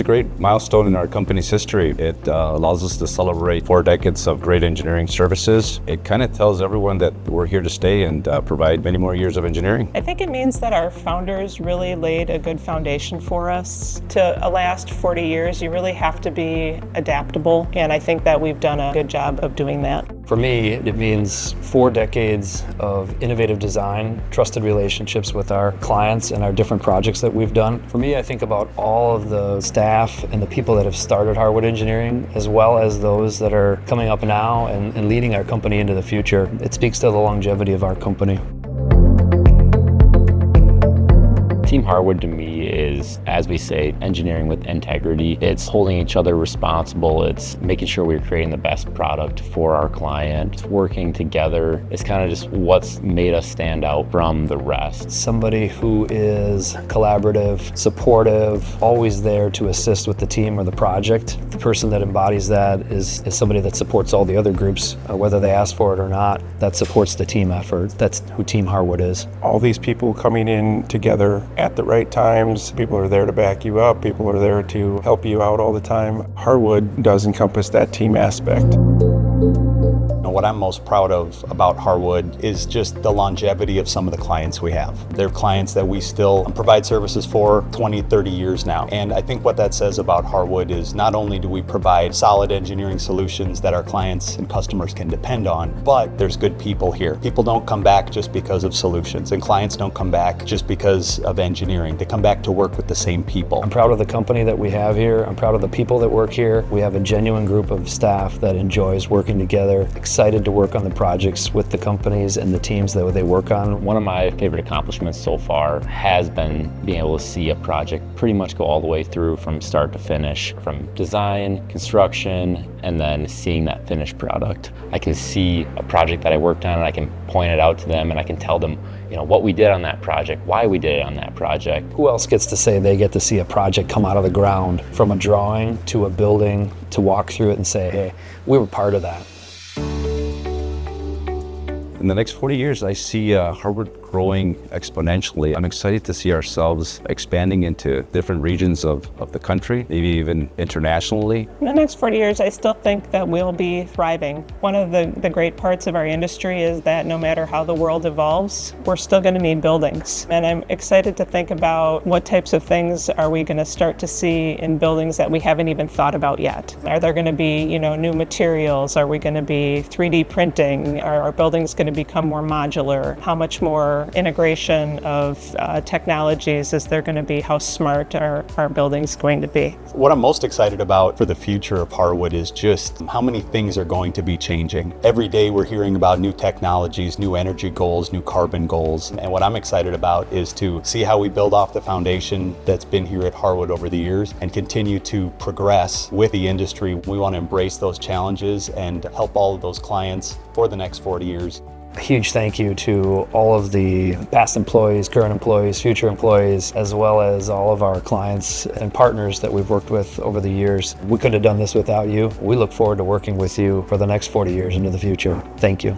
great milestone in our company's history. It allows us to celebrate 4 decades of great engineering services. It kind of tells everyone that we're here to stay and provide many more years of engineering. I think it means that our founders really laid a good foundation for us. To last 40 years, you really have to be adaptable, and I think that we've done a good job of doing that. For me, it means 4 decades of innovative design, trusted relationships with our clients and our different projects that we've done. For me, I think about all of the staff and the people that have started Harwood Engineering, as well as those that are coming up now and leading our company into the future. It speaks to the longevity of our company. Team Harwood to me is, as we say, engineering with integrity. It's holding each other responsible. It's making sure we're creating the best product for our client. It's working together. It's kind of just what's made us stand out from the rest. Somebody who is collaborative, supportive, always there to assist with the team or the project. The person that embodies that is somebody that supports all the other groups, whether they ask for it or not, that supports the team effort. That's who Team Harwood is. All these people coming in together at the right times. People are there to back you up. People are there to help you out all the time. Harwood does encompass that team aspect. What I'm most proud of about Harwood is just the longevity of some of the clients we have. They're clients that we still provide services for 20, 30 years now. And I think what that says about Harwood is not only do we provide solid engineering solutions that our clients and customers can depend on, but there's good people here. People don't come back just because of solutions, and clients don't come back just because of engineering. They come back to work with the same people. I'm proud of the company that we have here. I'm proud of the people that work here. We have a genuine group of staff that enjoys working together, excited to work on the projects with the companies and the teams that they work on. One of my favorite accomplishments so far has been being able to see a project pretty much go all the way through from start to finish, from design, construction, and then seeing that finished product. I can see a project that I worked on and I can point it out to them and I can tell them, what we did on that project, why we did it on that project. Who else gets to say they get to see a project come out of the ground, from a drawing to a building, to walk through it and say, hey, we were part of that. In the next 40 years, I see Harwood growing exponentially. I'm excited to see ourselves expanding into different regions of the country, maybe even internationally. In the next 40 years, I still think that we'll be thriving. One of the great parts of our industry is that no matter how the world evolves, we're still going to need buildings. And I'm excited to think about what types of things are we going to start to see in buildings that we haven't even thought about yet. Are there going to be, new materials? Are we going to be 3D printing? Are our buildings going to become more modular? How much more integration of technologies is there going to be? How smart are our buildings going to be? What I'm most excited about for the future of Harwood is just how many things are going to be changing. Every day we're hearing about new technologies, new energy goals, new carbon goals. And what I'm excited about is to see how we build off the foundation that's been here at Harwood over the years and continue to progress with the industry. We want to embrace those challenges and help all of those clients for the next 40 years. A huge thank you to all of the past employees, current employees, future employees, as well as all of our clients and partners that we've worked with over the years. We couldn't have done this without you. We look forward to working with you for the next 40 years into the future. Thank you.